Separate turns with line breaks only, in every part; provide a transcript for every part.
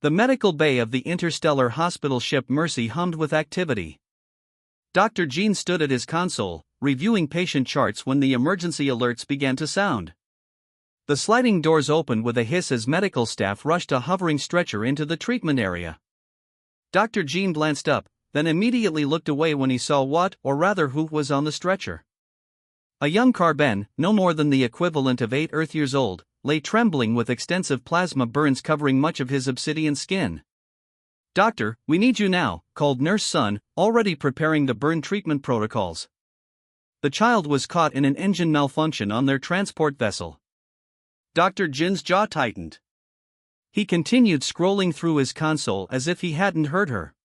The medical bay of the interstellar hospital ship Mercy hummed with activity. Dr. Jean stood at his console, reviewing patient charts when the emergency alerts began to sound. The sliding doors opened with a hiss as medical staff rushed a hovering stretcher into the treatment area. Dr. Jean glanced up, then immediately looked away when he saw what, or rather who, was on the stretcher. A young Carbon, no more than the equivalent of 8 Earth years old, lay trembling with extensive plasma burns covering much of his obsidian skin. "Doctor, we need you now," called Nurse Sun, already preparing the burn treatment protocols. The child was caught in an engine malfunction on their transport vessel. Dr. Jin's jaw tightened. He continued scrolling through his console as if he hadn't heard her.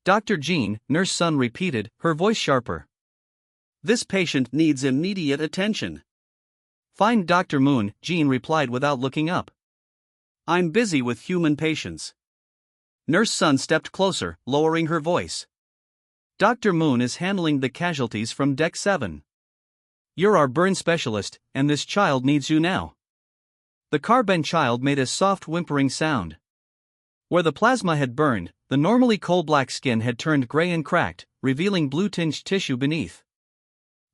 "Dr. Jean," Nurse Sun repeated, her voice sharper. "This patient needs immediate attention." "Find Dr. Moon," Jean replied without looking up. "I'm busy with human patients." Nurse Sun stepped closer, lowering her voice. "Dr. Moon is handling the casualties from Deck 7. You're our burn specialist, and this child needs you now." The Carbon child made a soft whimpering sound. Where the plasma had burned, the normally coal-black skin had turned gray and cracked, revealing blue-tinged tissue beneath.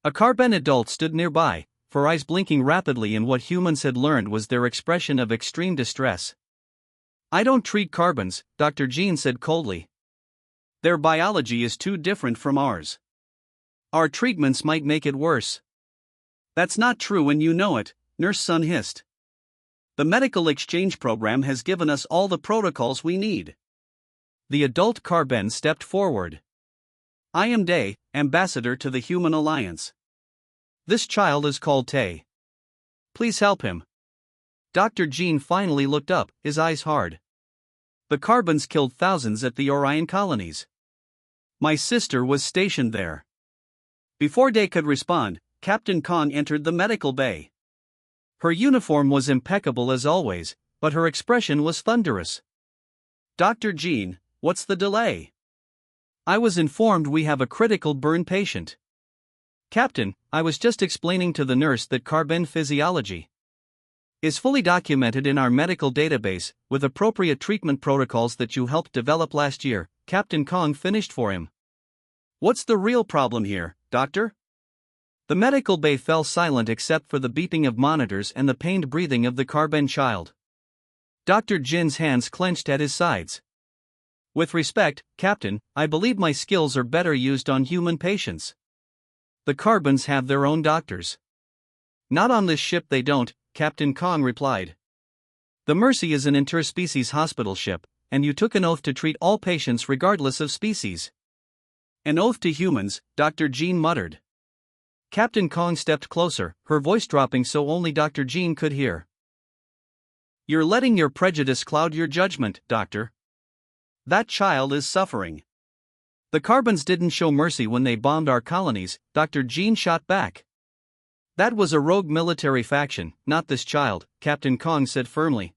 A Carbon adult stood nearby, her eyes blinking rapidly in what humans had learned was their expression of extreme distress. "I don't treat Carbons," Dr. Jean said coldly. "Their biology is too different from ours. Our treatments might make it worse." "That's not true and you know it," Nurse Sun hissed. "The medical exchange program has given us all the protocols we need." The adult Carbon stepped forward. "I am Day, ambassador to the Human Alliance. This child is called Tay. Please help him." Dr. Jean finally looked up, his eyes hard. "The Carbons killed thousands at the Orion colonies. My sister was stationed there." Before Day could respond, Captain Kong entered the medical bay. Her uniform was impeccable as always, but her expression was thunderous. "Dr. Jean, what's the delay? I was informed we have a critical burn patient." "Captain, I was just explaining to the nurse that Carbon physiology is fully documented in our medical database, with appropriate treatment protocols that you helped develop last year," Captain Kong finished for him. "What's the real problem here, Doctor?" The medical bay fell silent except for the beeping of monitors and the pained breathing of the Carbon child. Dr. Jin's hands clenched at his sides. "With respect, Captain, I believe my skills are better used on human patients. The Carbons have their own doctors." "Not on this ship they don't," Captain Kong replied. "The Mercy is an interspecies hospital ship, and you took an oath to treat all patients regardless of species." "An oath to humans," Dr. Jean muttered. Captain Kong stepped closer, her voice dropping so only Dr. Jean could hear. "You're letting your prejudice cloud your judgment, Doctor. That child is suffering." "The Carbons didn't show mercy when they bombed our colonies," Dr. Jean shot back. "That was a rogue military faction, not this child," Captain Kong said firmly.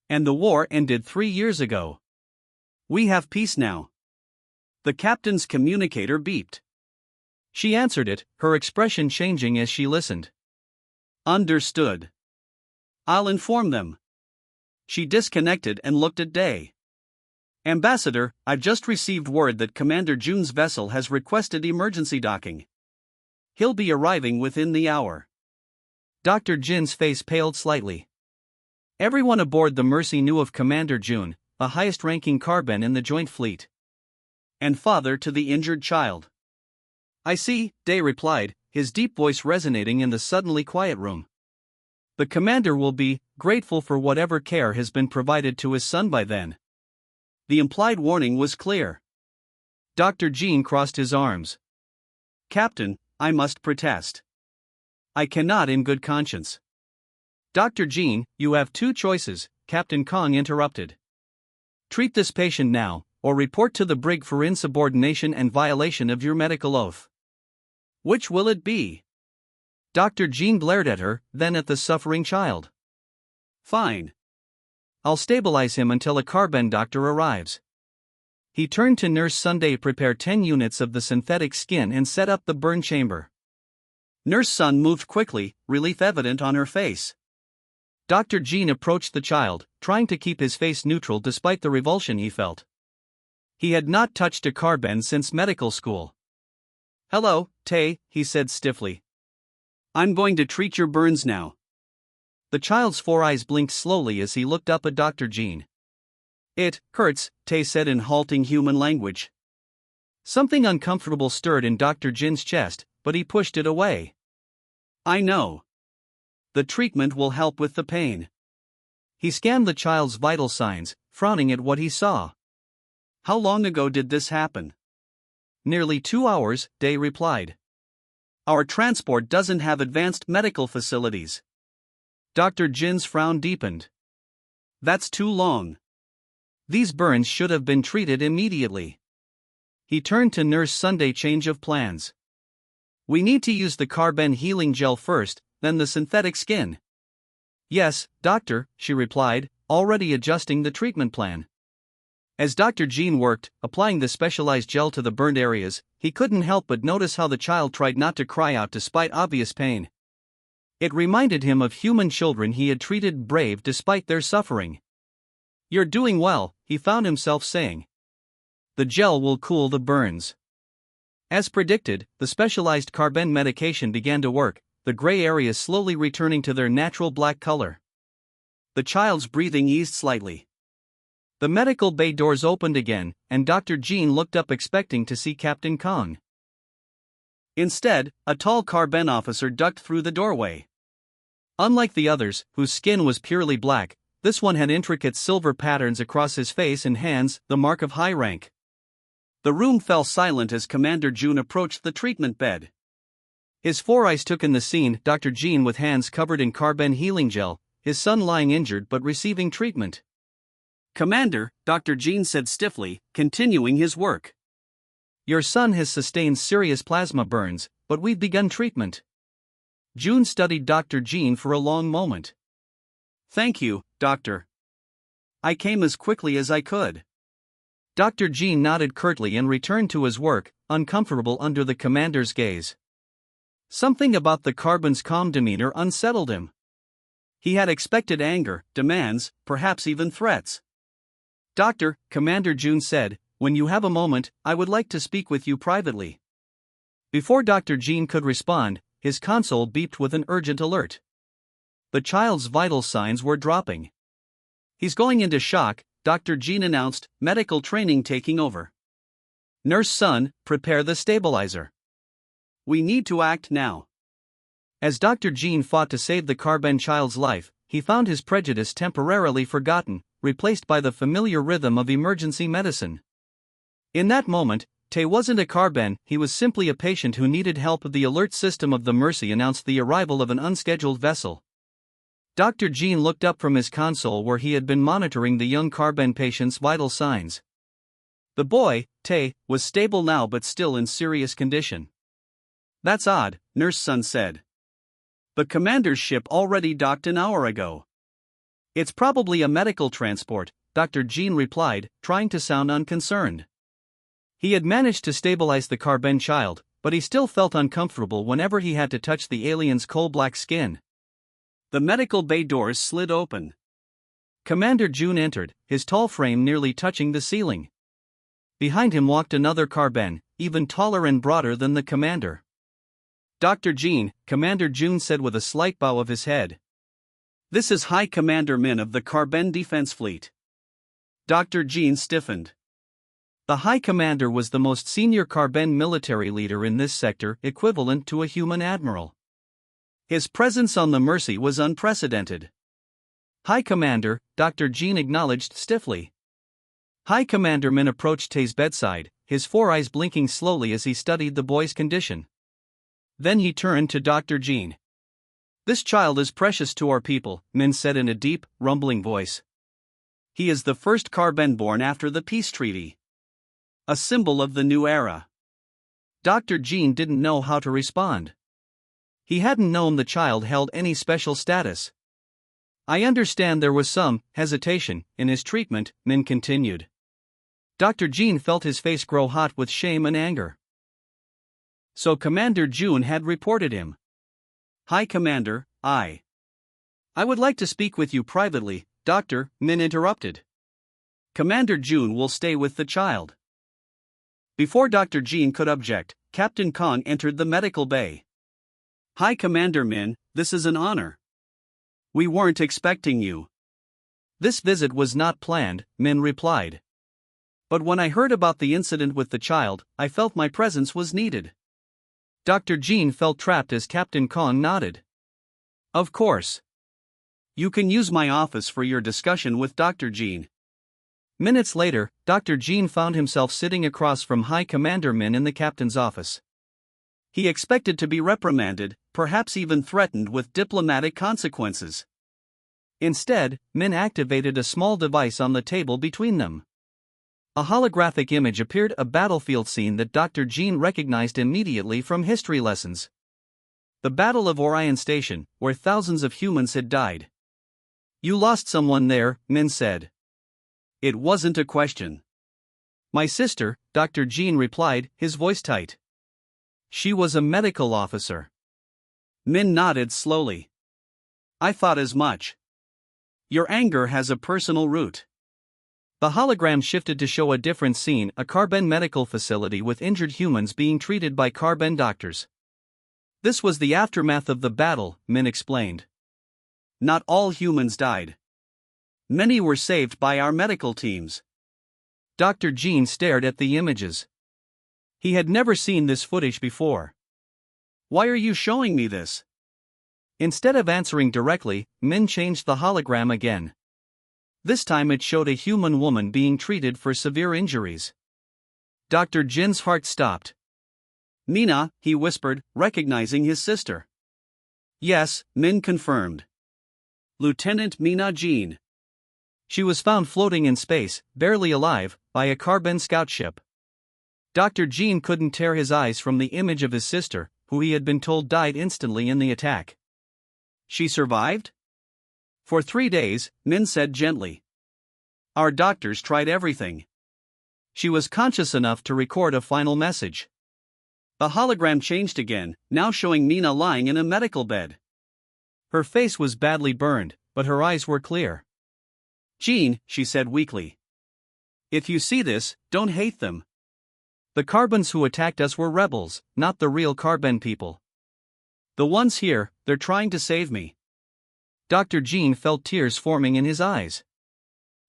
"And the war ended 3 years ago. We have peace now." The captain's communicator beeped. She answered it, her expression changing as she listened. "Understood. I'll inform them." She disconnected and looked at Day. "Ambassador, I've just received word that Commander Jun's vessel has requested emergency docking. He'll be arriving within the hour." Dr. Jin's face paled slightly. Everyone aboard the Mercy knew of Commander Jun, the highest-ranking Carbon in the Joint Fleet, and father to the injured child. "I see," Day replied, his deep voice resonating in the suddenly quiet room. "The commander will be grateful for whatever care has been provided to his son by then." The implied warning was clear. Dr. Jean crossed his arms. "Captain, I must protest. I cannot in good conscience." "Dr. Jean, you have 2 choices," Captain Kong interrupted. "Treat this patient now, or report to the brig for insubordination and violation of your medical oath. Which will it be?" Dr. Jean glared at her, then at the suffering child. "Fine. I'll stabilize him until a Carbon doctor arrives." He turned to Nurse Sunday. "Prepare 10 units of the synthetic skin and set up the burn chamber." Nurse Sun moved quickly, relief evident on her face. Dr. Jean approached the child, trying to keep his face neutral despite the revulsion he felt. He had not touched a carbon since medical school. "Hello, Tay," he said stiffly. "I'm going to treat your burns now." The child's four eyes blinked slowly as he looked up at Dr. Jean. "It hurts," Tay said in halting human language. Something uncomfortable stirred in Dr. Jin's chest, but he pushed it away. "I know. The treatment will help with the pain." He scanned the child's vital signs, frowning at what he saw. "How long ago did this happen?" "Nearly 2 hours," Day replied. "Our transport doesn't have advanced medical facilities." Dr. Jin's frown deepened. "That's too long. These burns should have been treated immediately." He turned to Nurse Sunday. "Change of plans. We need to use the carbon healing gel first, then the synthetic skin." "Yes, doctor," she replied, already adjusting the treatment plan. As Dr. Jean worked, applying the specialized gel to the burned areas, he couldn't help but notice how the child tried not to cry out despite obvious pain. It reminded him of human children he had treated brave despite their suffering. "You're doing well," he found himself saying. "The gel will cool the burns." As predicted, the specialized carbon medication began to work, the gray areas slowly returning to their natural black color. The child's breathing eased slightly. The medical bay doors opened again, and Dr. Jean looked up expecting to see Captain Kong. Instead, a tall carbon officer ducked through the doorway. Unlike the others, whose skin was purely black, this one had intricate silver patterns across his face and hands, the mark of high rank. The room fell silent as Commander June approached the treatment bed. His four eyes took in the scene: Dr. Jean with hands covered in carbon healing gel, his son lying injured but receiving treatment. "Commander," Dr. Jean said stiffly, continuing his work. "Your son has sustained serious plasma burns, but we've begun treatment." June studied Dr. Jean for a long moment. "Thank you, Doctor. I came as quickly as I could." Dr. Jean nodded curtly and returned to his work, uncomfortable under the commander's gaze. Something about the carbon's calm demeanor unsettled him. He had expected anger, demands, perhaps even threats. "Doctor," Commander June said, "when you have a moment, I would like to speak with you privately." Before Dr. Jean could respond, his console beeped with an urgent alert. The child's vital signs were dropping. "He's going into shock," Dr. Jean announced, medical training taking over. "Nurse Sun, prepare the stabilizer. We need to act now." As Dr. Jean fought to save the carbon child's life, he found his prejudice temporarily forgotten, replaced by the familiar rhythm of emergency medicine. In that moment, Tay wasn't a carbon, he was simply a patient who needed help. The alert system of the Mercy announced the arrival of an unscheduled vessel. Dr. Jean looked up from his console where he had been monitoring the young carbon patient's vital signs. The boy, Tay, was stable now but still in serious condition. "That's odd," Nurse Sun said. "The commander's ship already docked an hour ago." "It's probably a medical transport," Dr. Jean replied, trying to sound unconcerned. He had managed to stabilize the carbon child, but he still felt uncomfortable whenever he had to touch the alien's coal-black skin. The medical bay doors slid open. Commander June entered, his tall frame nearly touching the ceiling. Behind him walked another carbon, even taller and broader than the commander. "Dr. Jean," Commander June said with a slight bow of his head. "This is High Commander Min of the Carbon Defense Fleet." Dr. Jean stiffened. The High Commander was the most senior carbon military leader in this sector, equivalent to a human admiral. His presence on the Mercy was unprecedented. "High Commander," Dr. Jean acknowledged stiffly. High Commander Min approached Tay's bedside, his four eyes blinking slowly as he studied the boy's condition. Then he turned to Dr. Jean. "This child is precious to our people," Min said in a deep, rumbling voice. "He is the first carbon born after the peace treaty. A symbol of the new era." Dr. Jean didn't know how to respond. He hadn't known the child held any special status. "I understand there was some hesitation in his treatment," Min continued. Dr. Jean felt his face grow hot with shame and anger. So Commander June had reported him. "High Commander, I I would like to speak with you privately, Doctor, Min interrupted. Commander June will stay with the child. Before Dr. Jean could object, Captain Kong entered the medical bay. Hi Commander Min, this is an honor. We weren't expecting you. This visit was not planned, Min replied. But when I heard about the incident with the child, I felt my presence was needed. Dr. Jean felt trapped as Captain Kong nodded. Of course. You can use my office for your discussion with Dr. Jean. Minutes later, Dr. Jean found himself sitting across from High Commander Min in the captain's office. He expected to be reprimanded, perhaps even threatened with diplomatic consequences. Instead, Min activated a small device on the table between them. A holographic image appeared, a battlefield scene that Dr. Jean recognized immediately from history lessons. The Battle of Orion Station, where thousands of humans had died. You lost someone there, Min said. It wasn't a question. My sister, Dr. Jean replied, his voice tight. She was a medical officer. Min nodded slowly. I thought as much. Your anger has a personal root. The hologram shifted to show a different scene, a Carbon medical facility with injured humans being treated by Carbon doctors. This was the aftermath of the battle, Min explained. Not all humans died. Many were saved by our medical teams. Dr. Jean stared at the images. He had never seen this footage before. Why are you showing me this? Instead of answering directly, Min changed the hologram again. This time it showed a human woman being treated for severe injuries. Dr. Jin's heart stopped. Mina, he whispered, recognizing his sister. Yes, Min confirmed. Lieutenant Mina Jean. She was found floating in space, barely alive, by a Carbon scout ship. Dr. Jean couldn't tear his eyes from the image of his sister, who he had been told died instantly in the attack. She survived? For 3 days, Min said gently. Our doctors tried everything. She was conscious enough to record a final message. The hologram changed again, now showing Mina lying in a medical bed. Her face was badly burned, but her eyes were clear. Jean, she said weakly. If you see this, don't hate them. The Carbons who attacked us were rebels, not the real Carbon people. The ones here, they're trying to save me. Dr. Jean felt tears forming in his eyes.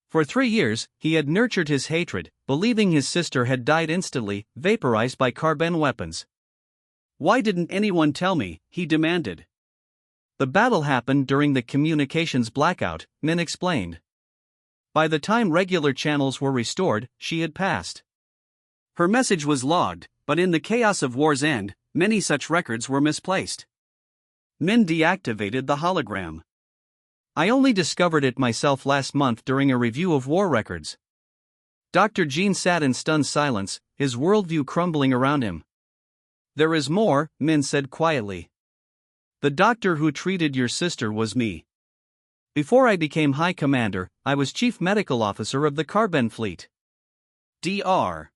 For 3 years, he had nurtured his hatred, believing his sister had died instantly, vaporized by Carbon weapons. Why didn't anyone tell me, he demanded. The battle happened during the communications blackout, Min explained. By the time regular channels were restored, she had passed. Her message was logged, but in the chaos of war's end, many such records were misplaced. Min deactivated the hologram. I only discovered it myself last month during a review of war records. Dr. Jean sat in stunned silence, his worldview crumbling around him. There is more, Min said quietly. The doctor who treated your sister was me. Before I became High Commander, I was Chief Medical Officer of the Carbon Fleet. Dr.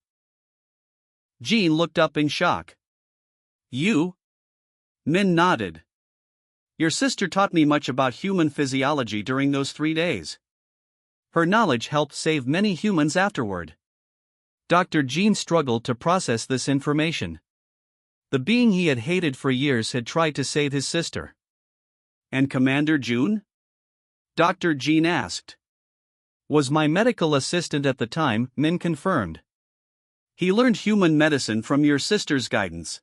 Jean looked up in shock. You? Min nodded. Your sister taught me much about human physiology during those 3 days. Her knowledge helped save many humans afterward. Dr. Jean struggled to process this information. The being he had hated for years had tried to save his sister. And Commander June? Dr. Jean asked. Was my medical assistant at the time, Min confirmed. He learned human medicine from your sister's guidance.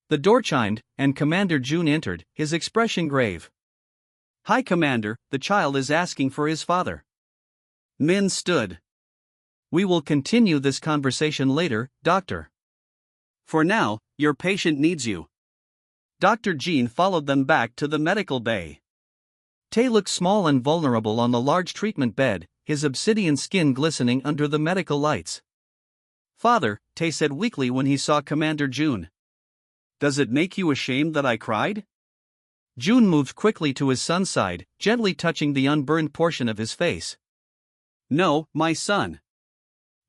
The door chimed, and Commander June entered, his expression grave. High Commander, the child is asking for his father. Min stood. We will continue this conversation later, Doctor. For now, your patient needs you. Dr. Jean followed them back to the medical bay. Tay looked small and vulnerable on the large treatment bed, his obsidian skin glistening under the medical lights. Father, Tay said weakly when he saw Commander June. Does it make you ashamed that I cried? June moved quickly to his son's side, gently touching the unburned portion of his face. No, my son.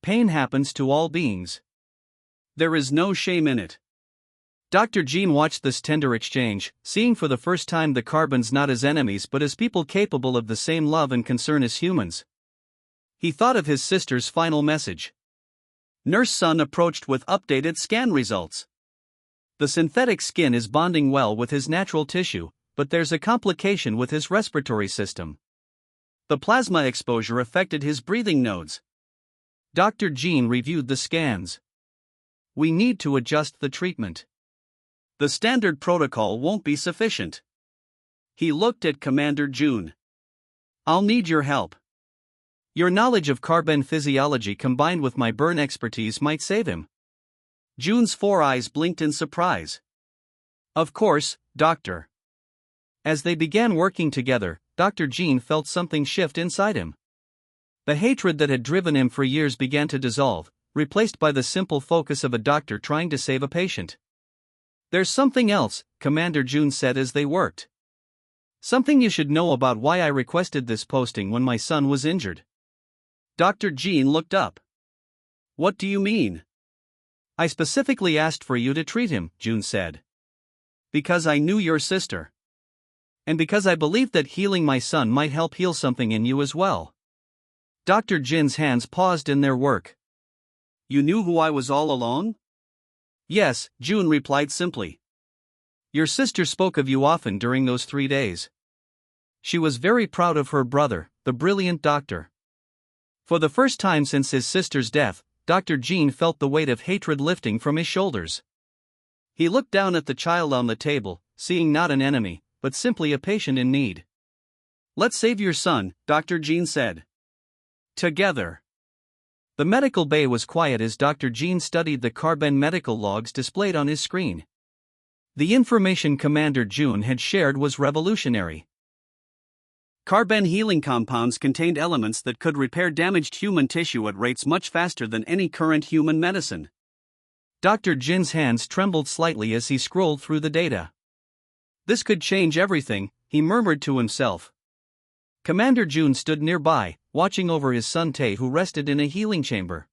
Pain happens to all beings. There is no shame in it. Dr. Jean watched this tender exchange, seeing for the first time the Carbons not as enemies but as people capable of the same love and concern as humans. He thought of his sister's final message. Nurse Sun approached with updated scan results. The synthetic skin is bonding well with his natural tissue, but there's a complication with his respiratory system. The plasma exposure affected his breathing nodes. Dr. Jean reviewed the scans. We need to adjust the treatment. The standard protocol won't be sufficient. He looked at Commander June. I'll need your help. Your knowledge of carbon physiology combined with my burn expertise might save him. June's 4 eyes blinked in surprise. Of course, Doctor. As they began working together, Dr. Jean felt something shift inside him. The hatred that had driven him for years began to dissolve, replaced by the simple focus of a doctor trying to save a patient. There's something else, Commander June said as they worked. Something you should know about why I requested this posting when my son was injured. Dr. Jean looked up. What do you mean? I specifically asked for you to treat him, June said. Because I knew your sister. And because I believed that healing my son might help heal something in you as well. Dr. Jin's hands paused in their work. You knew who I was all along? Yes, June replied simply. Your sister spoke of you often during those 3 days. She was very proud of her brother, the brilliant doctor. For the first time since his sister's death, Dr. Jean felt the weight of hatred lifting from his shoulders. He looked down at the child on the table, seeing not an enemy, but simply a patient in need. Let's save your son, Dr. Jean said. Together. The medical bay was quiet as Dr. Jean studied the carbon medical logs displayed on his screen. The information Commander June had shared was revolutionary. Carbon healing compounds contained elements that could repair damaged human tissue at rates much faster than any current human medicine. Dr. Jin's hands trembled slightly as he scrolled through the data. This could change everything, he murmured to himself. Commander June stood nearby, watching over his son Tae, who rested in a healing chamber.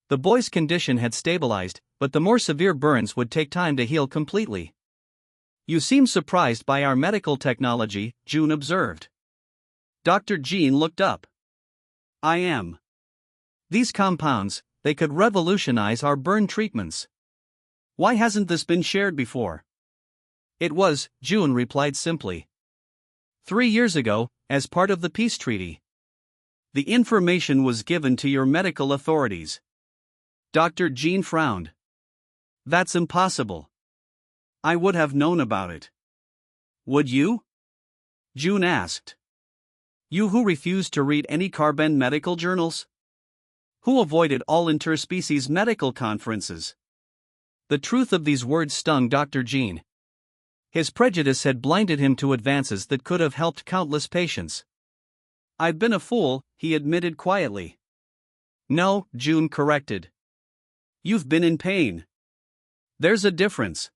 The boy's condition had stabilized, but the more severe burns would take time to heal completely. You seem surprised by our medical technology, June observed. Dr. Jean looked up. I am. These compounds, they could revolutionize our burn treatments. Why hasn't this been shared before? It was, June replied simply. 3 years ago, as part of the peace treaty. The information was given to your medical authorities. Dr. Jean frowned. That's impossible. I would have known about it. Would you? June asked. You who refused to read any carbon medical journals? Who avoided all interspecies medical conferences? The truth of these words stung Dr. Jean. His prejudice had blinded him to advances that could have helped countless patients. I've been a fool, he admitted quietly. No, June corrected. You've been in pain. There's a difference.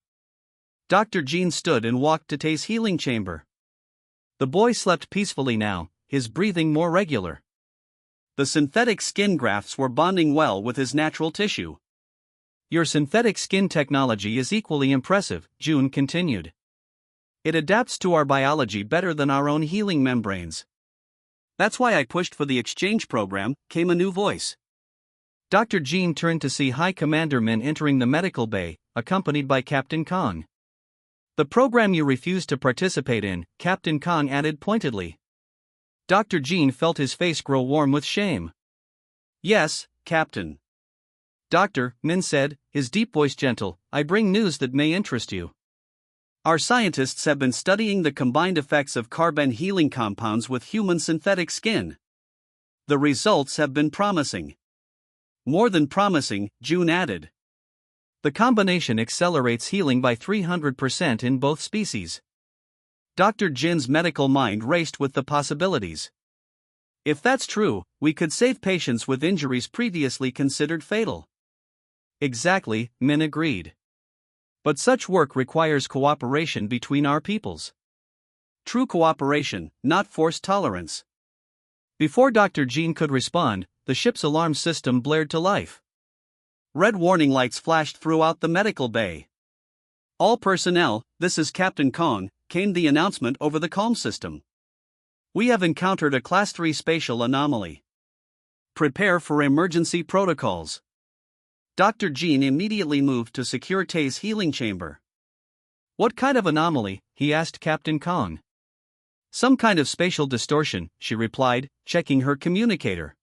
Dr. Jean stood and walked to Tae's healing chamber. The boy slept peacefully now, his breathing more regular. The synthetic skin grafts were bonding well with his natural tissue. Your synthetic skin technology is equally impressive, June continued. It adapts to our biology better than our own healing membranes. That's why I pushed for the exchange program, came a new voice. Dr. Jean turned to see High Commander Min entering the medical bay, accompanied by Captain Kong. The program you refused to participate in, Captain Kong added pointedly. Dr. Jean felt his face grow warm with shame. Yes, Captain. Doctor, Min said, his deep voice gentle, I bring news that may interest you. Our scientists have been studying the combined effects of carbon healing compounds with human synthetic skin. The results have been promising. More than promising, June added. The combination accelerates healing by 300% in both species. Dr. Jin's medical mind raced with the possibilities. If that's true, we could save patients with injuries previously considered fatal. Exactly, Min agreed. But such work requires cooperation between our peoples. True cooperation, not forced tolerance. Before Dr. Jean could respond, the ship's alarm system blared to life. Red warning lights flashed throughout the medical bay. All personnel, this is Captain Kong, came the announcement over the comm system. We have encountered a Class 3 spatial anomaly. Prepare for emergency protocols. Dr. Jean immediately moved to secure Tay's healing chamber. What kind of anomaly? He asked Captain Kong. Some kind of spatial distortion, she replied, checking her communicator.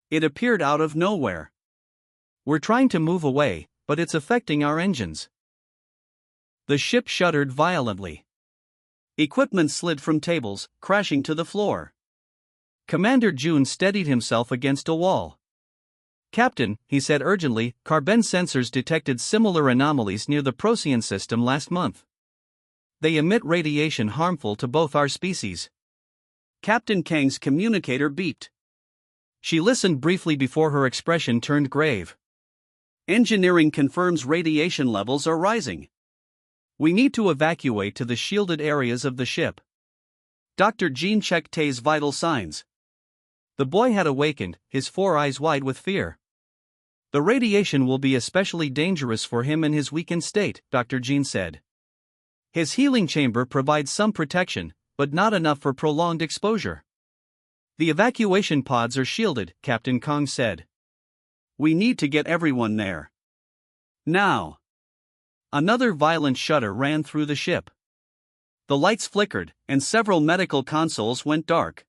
It appeared out of nowhere. We're trying to move away, but it's affecting our engines. The ship shuddered violently. Equipment slid from tables, crashing to the floor. Commander June steadied himself against a wall. Captain, he said urgently, carbon sensors detected similar anomalies near the Procyon system last month. They emit radiation harmful to both our species. Captain Kang's communicator beeped. She listened briefly before her expression turned grave. Engineering confirms radiation levels are rising. We need to evacuate to the shielded areas of the ship. Dr. Jean checked Tay's vital signs. The boy had awakened, his 4 eyes wide with fear. The radiation will be especially dangerous for him in his weakened state, Dr. Jean said. His healing chamber provides some protection, but not enough for prolonged exposure. The evacuation pods are shielded, Captain Kong said. We need to get everyone there. Now. Another violent shudder ran through the ship. The lights flickered, and several medical consoles went dark.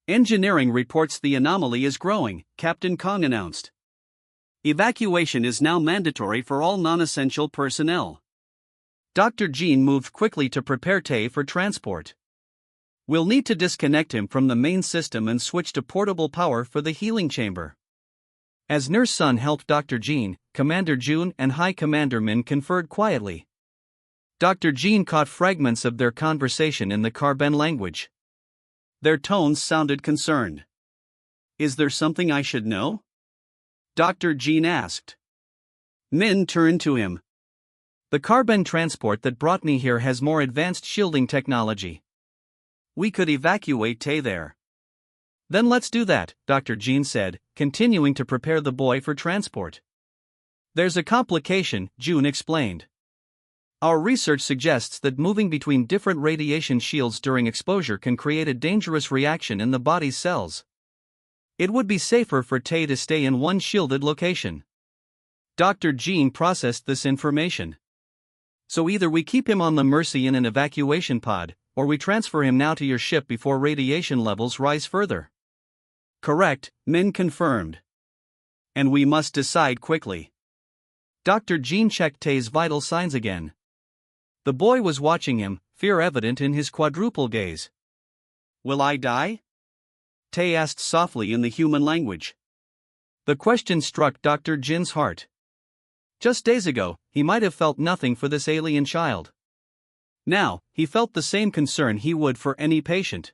Engineering reports the anomaly is growing, Captain Kong announced. Evacuation is now mandatory for all non-essential personnel. Dr. Jean moved quickly to prepare Tay for transport. We'll need to disconnect him from the main system and switch to portable power for the healing chamber. As Nurse Sun helped Dr. Jean, Commander June and High Commander Min conferred quietly. Dr. Jean caught fragments of their conversation in the Carbon language. Their tones sounded concerned. Is there something I should know? Dr. Jean asked. Min turned to him. The Carbon transport that brought me here has more advanced shielding technology. We could evacuate Tay there. Then let's do that, Dr. Jean said, continuing to prepare the boy for transport. There's a complication, June explained. Our research suggests that moving between different radiation shields during exposure can create a dangerous reaction in the body's cells. It would be safer for Tay to stay in one shielded location. Dr. Jean processed this information. So either we keep him on the Mercy in an evacuation pod, or we transfer him now to your ship before radiation levels rise further. Correct, Min confirmed. And we must decide quickly. Dr. Jean checked Tay's vital signs again. The boy was watching him, fear evident in his quadruple gaze. Will I die? Tay asked softly in the human language. The question struck Dr. Jin's heart. Just days ago, he might have felt nothing for this alien child. Now, he felt the same concern he would for any patient.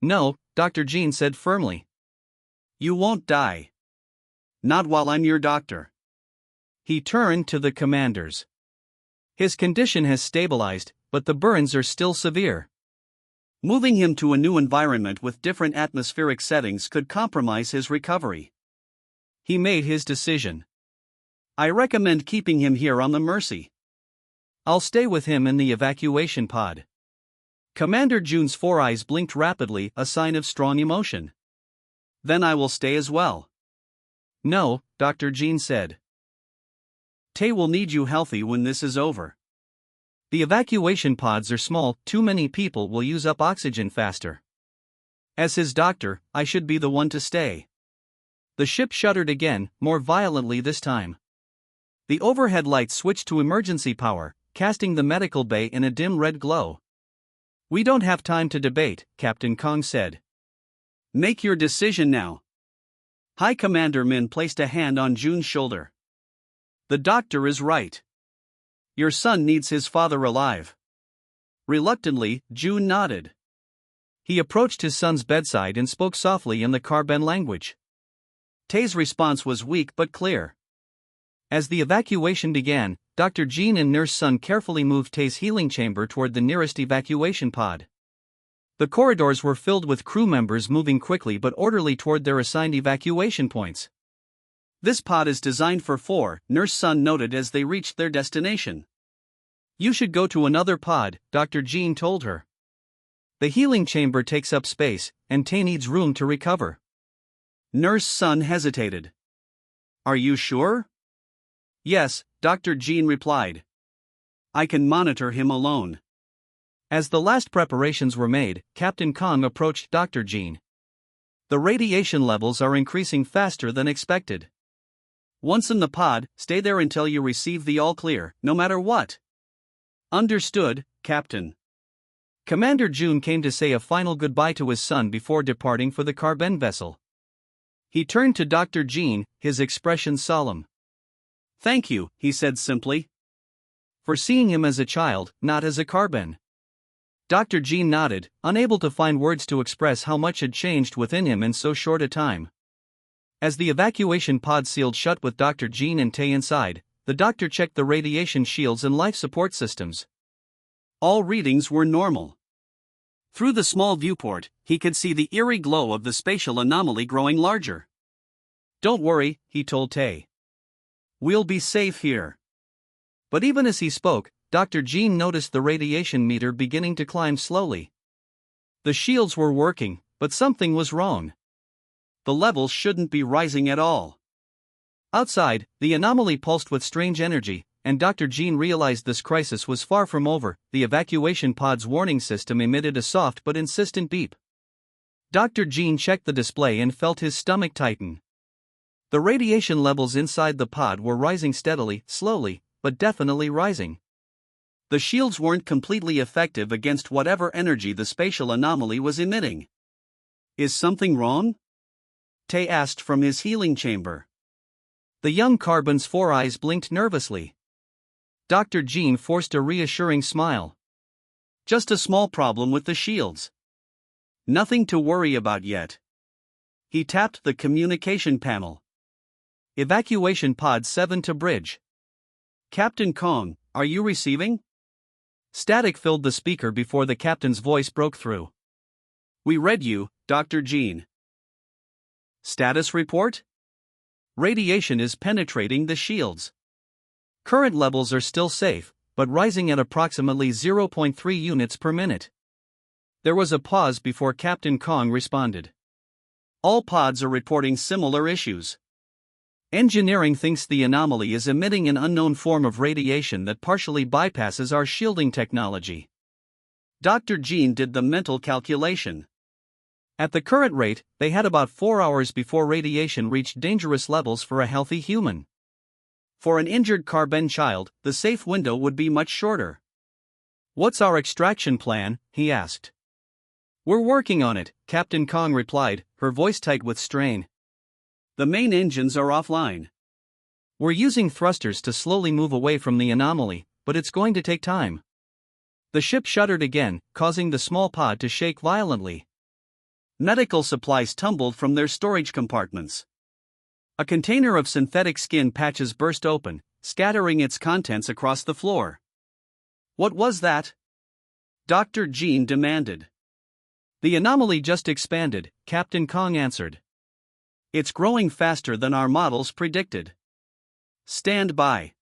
No, Dr. Jean said firmly. You won't die. Not while I'm your doctor. He turned to the commanders. His condition has stabilized, but the burns are still severe. Moving him to a new environment with different atmospheric settings could compromise his recovery. He made his decision. I recommend keeping him here on the Mercy. I'll stay with him in the evacuation pod. Commander June's 4 eyes blinked rapidly, a sign of strong emotion. Then I will stay as well. No, Dr. Jean said. Tay will need you healthy when this is over. The evacuation pods are small, too many people will use up oxygen faster. As his doctor, I should be the one to stay. The ship shuddered again, more violently this time. The overhead lights switched to emergency power, casting the medical bay in a dim red glow. We don't have time to debate, Captain Kong said. Make your decision now. High Commander Min placed a hand on June's shoulder. The doctor is right. Your son needs his father alive. Reluctantly, June nodded. He approached his son's bedside and spoke softly in the Carbon language. Tay's response was weak but clear. As the evacuation began, Dr. Jean and Nurse Sun carefully moved Tay's healing chamber toward the nearest evacuation pod. The corridors were filled with crew members moving quickly but orderly toward their assigned evacuation points. This pod is designed for 4, Nurse Sun noted as they reached their destination. You should go to another pod, Dr. Jean told her. The healing chamber takes up space, and Tay needs room to recover. Nurse Sun hesitated. Are you sure? Yes, Dr. Jean replied. I can monitor him alone. As the last preparations were made, Captain Kong approached Dr. Jean. The radiation levels are increasing faster than expected. Once in the pod, stay there until you receive the all clear, no matter what. Understood, Captain. Commander June came to say a final goodbye to his son before departing for the Carbon vessel. He turned to Dr. Jean, his expression solemn. Thank you, he said simply. For seeing him as a child, not as a Carbon. Dr. Jean nodded, unable to find words to express how much had changed within him in so short a time. As the evacuation pod sealed shut with Dr. Jean and Tay inside, the doctor checked the radiation shields and life support systems. All readings were normal. Through the small viewport, he could see the eerie glow of the spatial anomaly growing larger. Don't worry, he told Tay. We'll be safe here. But even as he spoke, Dr. Jean noticed the radiation meter beginning to climb slowly. The shields were working, but something was wrong. The levels shouldn't be rising at all. Outside, the anomaly pulsed with strange energy, and Dr. Jean realized this crisis was far from over. The evacuation pod's warning system emitted a soft but insistent beep. Dr. Jean checked the display and felt his stomach tighten. The radiation levels inside the pod were rising steadily, slowly, but definitely rising. The shields weren't completely effective against whatever energy the spatial anomaly was emitting. Is something wrong? Tay asked from his healing chamber. The young Carbon's 4 eyes blinked nervously. Dr. Jean forced a reassuring smile. Just a small problem with the shields. Nothing to worry about yet. He tapped the communication panel. Evacuation pod 7 to bridge. Captain Kong, are you receiving? Static filled the speaker before the captain's voice broke through. We read you, Dr. Jean. Status report? Radiation is penetrating the shields. Current levels are still safe, but rising at approximately 0.3 units per minute. There was a pause before Captain Kong responded. All pods are reporting similar issues. Engineering thinks the anomaly is emitting an unknown form of radiation that partially bypasses our shielding technology. Dr. Jean did the mental calculation. At the current rate, they had about 4 hours before radiation reached dangerous levels for a healthy human. For an injured Carbon child, the safe window would be much shorter. What's our extraction plan? He asked. We're working on it, Captain Kong replied, her voice tight with strain. The main engines are offline. We're using thrusters to slowly move away from the anomaly, but it's going to take time. The ship shuddered again, causing the small pod to shake violently. Medical supplies tumbled from their storage compartments. A container of synthetic skin patches burst open, scattering its contents across the floor. What was that? Dr. Jean demanded. The anomaly just expanded, Captain Kong answered. It's growing faster than our models predicted. Stand by.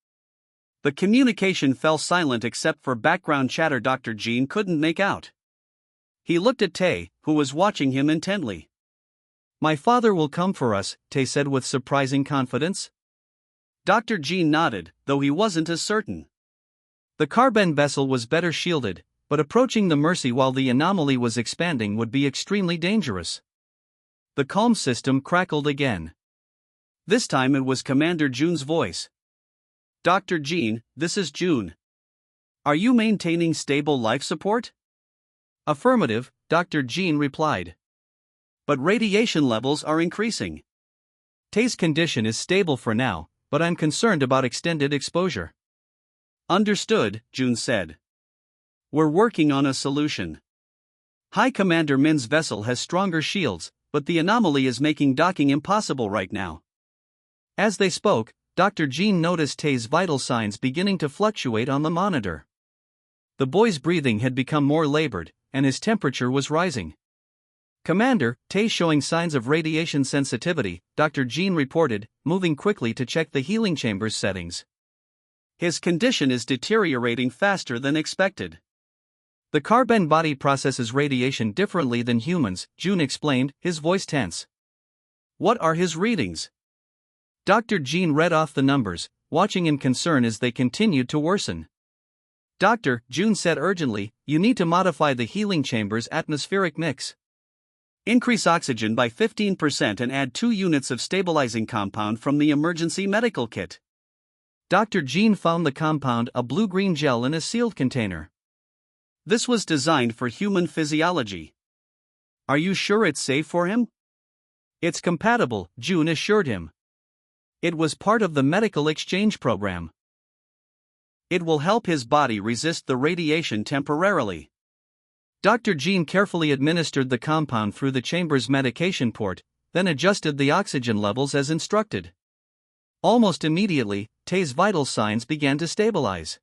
The communication fell silent except for background chatter Dr. Jean couldn't make out. He looked at Tay, who was watching him intently. My father will come for us, Tay said with surprising confidence. Dr. Jean nodded, though he wasn't as certain. The Carbon vessel was better shielded, but approaching the Mercy while the anomaly was expanding would be extremely dangerous. The calm system crackled again. This time it was Commander June's voice. Dr. Jean, this is June. Are you maintaining stable life support? Affirmative, Dr. Jean replied. But radiation levels are increasing. Tay's condition is stable for now, but I'm concerned about extended exposure. Understood, June said. We're working on a solution. High Commander Min's vessel has stronger shields, but the anomaly is making docking impossible right now. As they spoke, Dr. Jean noticed Tay's vital signs beginning to fluctuate on the monitor. The boy's breathing had become more labored, and his temperature was rising. Commander, Tay showing signs of radiation sensitivity, Dr. Jean reported, moving quickly to check the healing chamber's settings. His condition is deteriorating faster than expected. The carbon body processes radiation differently than humans, June explained, his voice tense. What are his readings? Dr. Jean read off the numbers, watching in concern as they continued to worsen. Doctor, June said urgently, you need to modify the healing chamber's atmospheric mix. Increase oxygen by 15% and add 2 units of stabilizing compound from the emergency medical kit. Dr. Jean found the compound, a blue-green gel in a sealed container. This was designed for human physiology. Are you sure it's safe for him? It's compatible, June assured him. It was part of the medical exchange program. It will help his body resist the radiation temporarily. Dr. Jean carefully administered the compound through the chamber's medication port, then adjusted the oxygen levels as instructed. Almost immediately, Tay's vital signs began to stabilize.